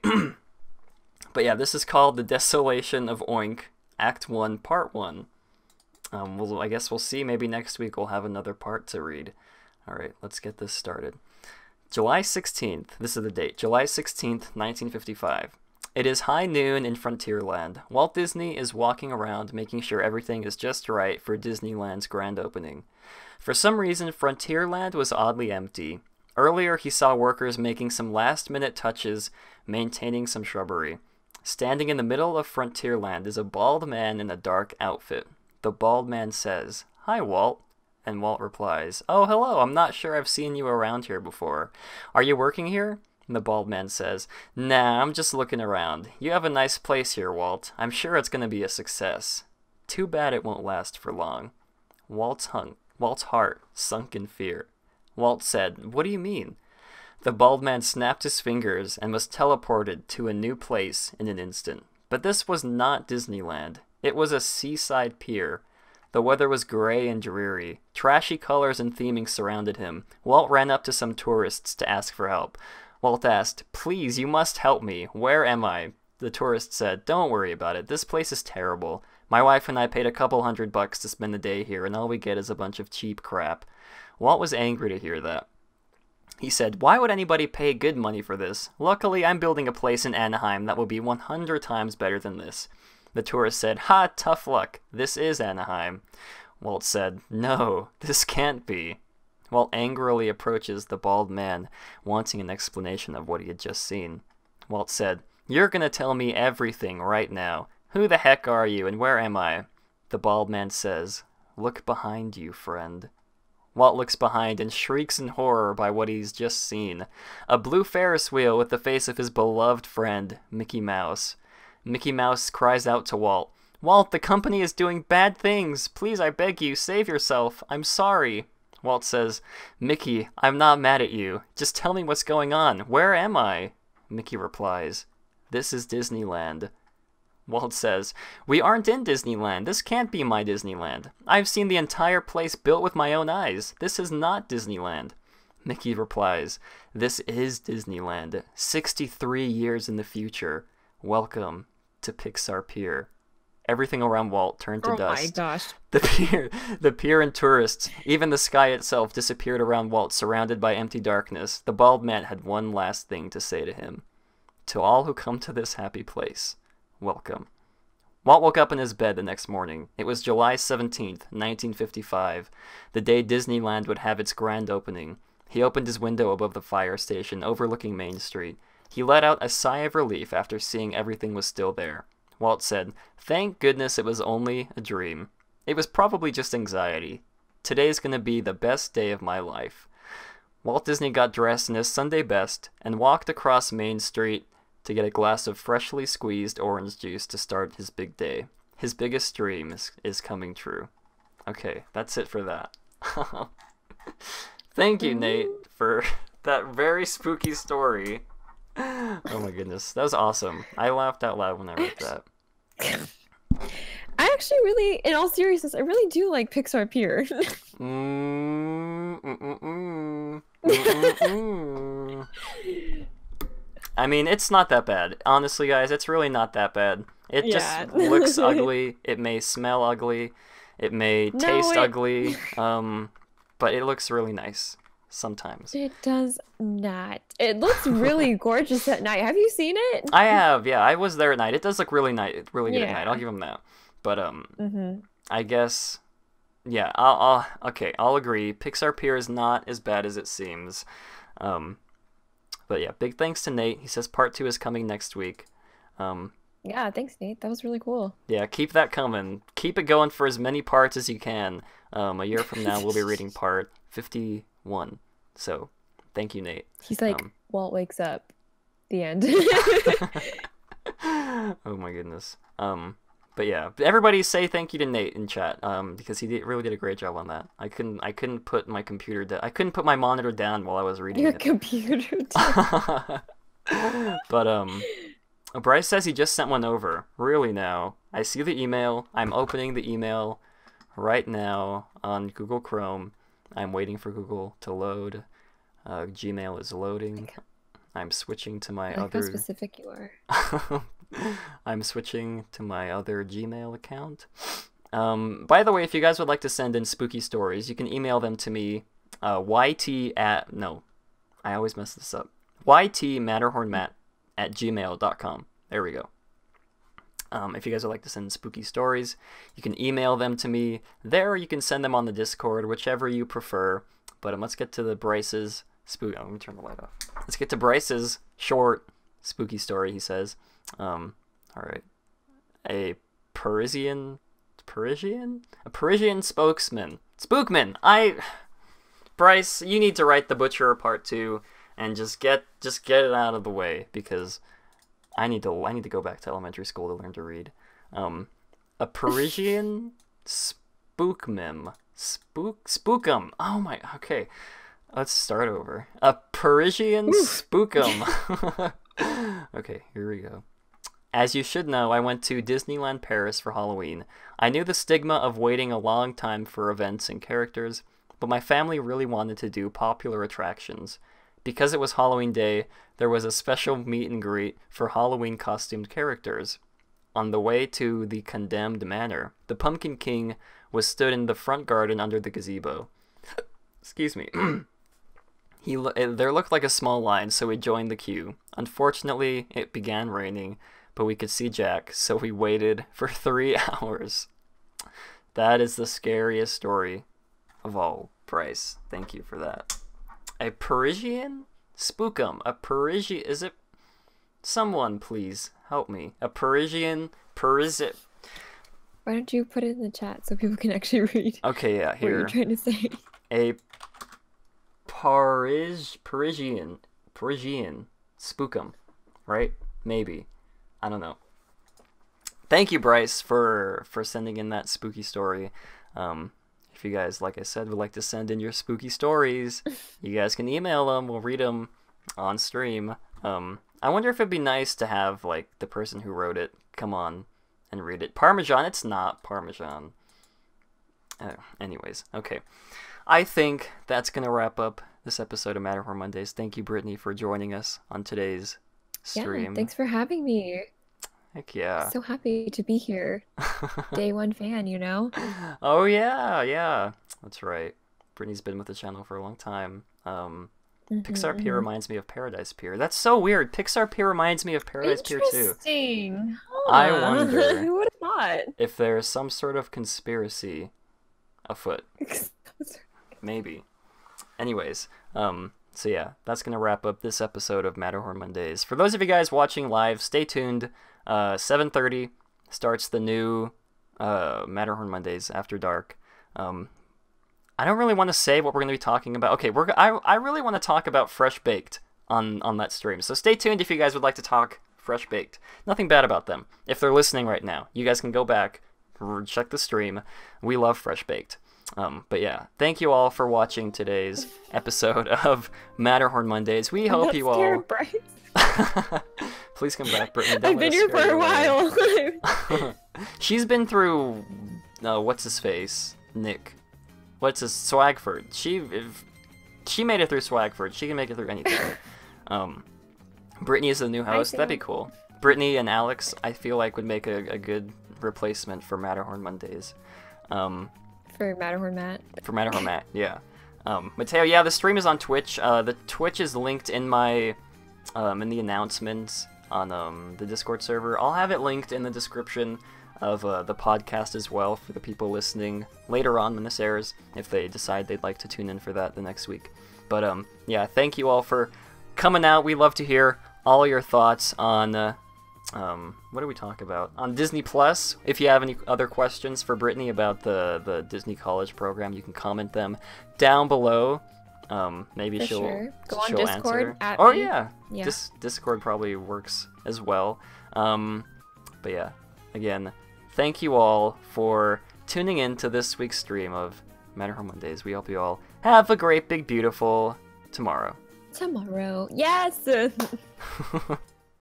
But yeah, this is called The Desolation of Oink, Act 1, Part 1. I guess we'll see. Maybe next week we'll have another part to read. Alright, let's get this started. July 16th, this is the date, July 16th, 1955. It is high noon in Frontierland. Walt Disney is walking around making sure everything is just right for Disneyland's grand opening. For some reason, Frontierland was oddly empty. Earlier, he saw workers making some last-minute touches, maintaining some shrubbery. Standing in the middle of Frontierland is a bald man in a dark outfit. The bald man says, "Hi, Walt." And Walt replies, "Oh, hello, I'm not sure I've seen you around here before. Are you working here?" And the bald man says, "Nah, I'm just looking around. You have a nice place here, Walt. I'm sure it's going to be a success. Too bad it won't last for long." Walt's heart sunk in fear. Walt said, "What do you mean?" The bald man snapped his fingers and was teleported to a new place in an instant. But this was not Disneyland. It was a seaside pier. The weather was gray and dreary. Trashy colors and theming surrounded him. Walt ran up to some tourists to ask for help. Walt asked, "Please, you must help me. Where am I?" The tourist said, "Don't worry about it. This place is terrible. My wife and I paid a couple $100 to spend the day here, and all we get is a bunch of cheap crap." Walt was angry to hear that. He said, "Why would anybody pay good money for this? Luckily, I'm building a place in Anaheim that will be 100 times better than this." The tourist said, "Ha, tough luck. This is Anaheim." Walt said, "No, this can't be." Walt angrily approaches the bald man, wanting an explanation of what he had just seen. Walt said, "You're gonna tell me everything right now. Who the heck are you, and where am I?" The bald man says, "Look behind you, friend." Walt looks behind and shrieks in horror by what he's just seen. A blue Ferris wheel with the face of his beloved friend, Mickey Mouse. Mickey Mouse cries out to Walt, "Walt, the company is doing bad things. Please, I beg you, save yourself. I'm sorry." Walt says, "Mickey, I'm not mad at you. Just tell me what's going on. Where am I?" Mickey replies, "This is Disneyland." Walt says, "We aren't in Disneyland. This can't be my Disneyland. I've seen the entire place built with my own eyes. This is not Disneyland." Mickey replies, "This is Disneyland. 63 years in the future. Welcome to Pixar Pier." Everything around Walt turned to dust. Oh my gosh. The pier and tourists, even the sky itself disappeared around Walt, surrounded by empty darkness. The bald man had one last thing to say to him. "To all who come to this happy place, welcome." Walt woke up in his bed the next morning. It was July 17th, 1955, the day Disneyland would have its grand opening. He opened his window above the fire station, overlooking Main Street. He let out a sigh of relief after seeing everything was still there. Walt said, "Thank goodness it was only a dream. It was probably just anxiety. Today's gonna be the best day of my life." Walt Disney got dressed in his Sunday best and walked across Main Street to get a glass of freshly squeezed orange juice to start his big day. His biggest dream is coming true. Okay, that's it for that. Thank you, Nate, for that very spooky story. Oh my goodness, that was awesome. I laughed out loud when I read that. I actually really, in all seriousness, I really do like Pixar Pier. I mean, it's not that bad. Honestly, guys, it's really not that bad. It just looks ugly. It may smell ugly. It may taste ugly. But it looks really nice sometimes. It does not. It looks really gorgeous at night. Have you seen it? I have, yeah. I was there at night. It does look really really good at night. I'll give him that. But I guess, yeah. I'll agree. Pixar Pier is not as bad as it seems. But yeah, big thanks to Nate. He says part 2 is coming next week. Yeah, thanks, Nate. That was really cool. Yeah, keep that coming. Keep it going for as many parts as you can. A year from now, we'll be reading part 51. So, thank you, Nate. He's like, Walt wakes up. The end. Oh my goodness. But yeah, everybody say thank you to Nate in chat, because he really did a great job on that. I couldn't put my computer down. I couldn't put my monitor down while I was reading Your it. computer down. But Bryce says he just sent one over. Really now? I see the email. I'm opening the email right now on Google Chrome. I'm waiting for Google to load. Gmail is loading. I'm switching to my other... How specific you are. I'm switching to my other Gmail account. By the way, if you guys would like to send in spooky stories, you can email them to me. No, I always mess this up. ytmatterhornmatt@gmail.com. There we go. If you guys would like to send spooky stories, you can email them to me there, or you can send them on the Discord, whichever you prefer. But let's get to the Bryce's let me turn the light off. Let's get to Bryce's short spooky story, he says. All right. A Parisian spokesman. Spookman! Bryce, you need to write The Butcher Part 2 and just get it out of the way, because I need to go back to elementary school to learn to read. A Parisian spookmem. Spookum. Oh my, okay. Let's start over. A Parisian spookum. Okay, here we go. As you should know, I went to Disneyland Paris for Halloween. I knew the stigma of waiting a long time for events and characters, but my family really wanted to do popular attractions. Because it was Halloween Day, there was a special meet and greet for Halloween costumed characters. On the way to the Condemned Manor, the Pumpkin King was stood in the front garden under the gazebo. Excuse me. There looked like a small line, so we joined the queue. Unfortunately, it began raining, but we could see Jack, so we waited for 3 hours. That is the scariest story of all, Bryce. Thank you for that. A Parisian spookum. Is it? Someone, please, help me. A Parisian. Why don't you put it in the chat so people can actually read? Okay, yeah, here. What you're trying to say. A Parisian spookum, right? Maybe. I don't know. Thank you, Bryce, for sending in that spooky story. If you guys, like I said, would like to send in your spooky stories, you guys can email them. We'll read them on stream. I wonder if it'd be nice to have, like, the person who wrote it come on and read it. Parmesan, it's not Parmesan. Anyways, okay. I think that's going to wrap up this episode of Matterhorn Mondays. Thank you, Brittany, for joining us on today's stream. Yeah, thanks for having me. Heck yeah. So happy to be here. Day one fan, you know? Oh, yeah. That's right. Brittany's been with the channel for a long time. Pixar Pier reminds me of Paradise Pier. That's so weird. Pixar Pier reminds me of Paradise Pier too. Interesting. I wonder Who would have thought? if there's some sort of conspiracy afoot. Maybe. Anyways, so yeah, that's going to wrap up this episode of Matterhorn Mondays. For those of you guys watching live, stay tuned. 7:30 starts the new Matterhorn Mondays After Dark. I don't really want to say what we're going to be talking about. Okay, I really want to talk about Fresh Baked on that stream. So stay tuned if you guys would like to talk Fresh Baked. Nothing bad about them. If they're listening right now, you guys can go back, check the stream. We love Fresh Baked. But yeah, thank you all for watching today's episode of Matterhorn Mondays. We hope you all... Please come back, Brittany. I've been here for a while. She's been through... what's his face? Nick. What's his... Swagford. If she made it through Swagford, she can make it through anything. Brittany is the new host. That'd be cool. Brittany and Alex, I feel like, would make a good replacement for Matterhorn Mondays. For Matterhorn Matt. For Matterhorn Matt, yeah. Mateo, yeah, the stream is on Twitch. The Twitch is linked in my in the announcements on the Discord server. I'll have it linked in the description of the podcast as well for the people listening later on when this airs, if they decide they'd like to tune in for that the next week. But yeah, thank you all for coming out. We love to hear all your thoughts on what do we talk about on Disney Plus. If you have any other questions for Brittany about the Disney College program, you can comment them down below. Maybe she'll go on Discord answer. Oh me. Yeah. Discord probably works as well. But yeah, again, thank you all for tuning in to this week's stream of Matterhorn Mondays. We hope you all have a great, big, beautiful tomorrow. Yes.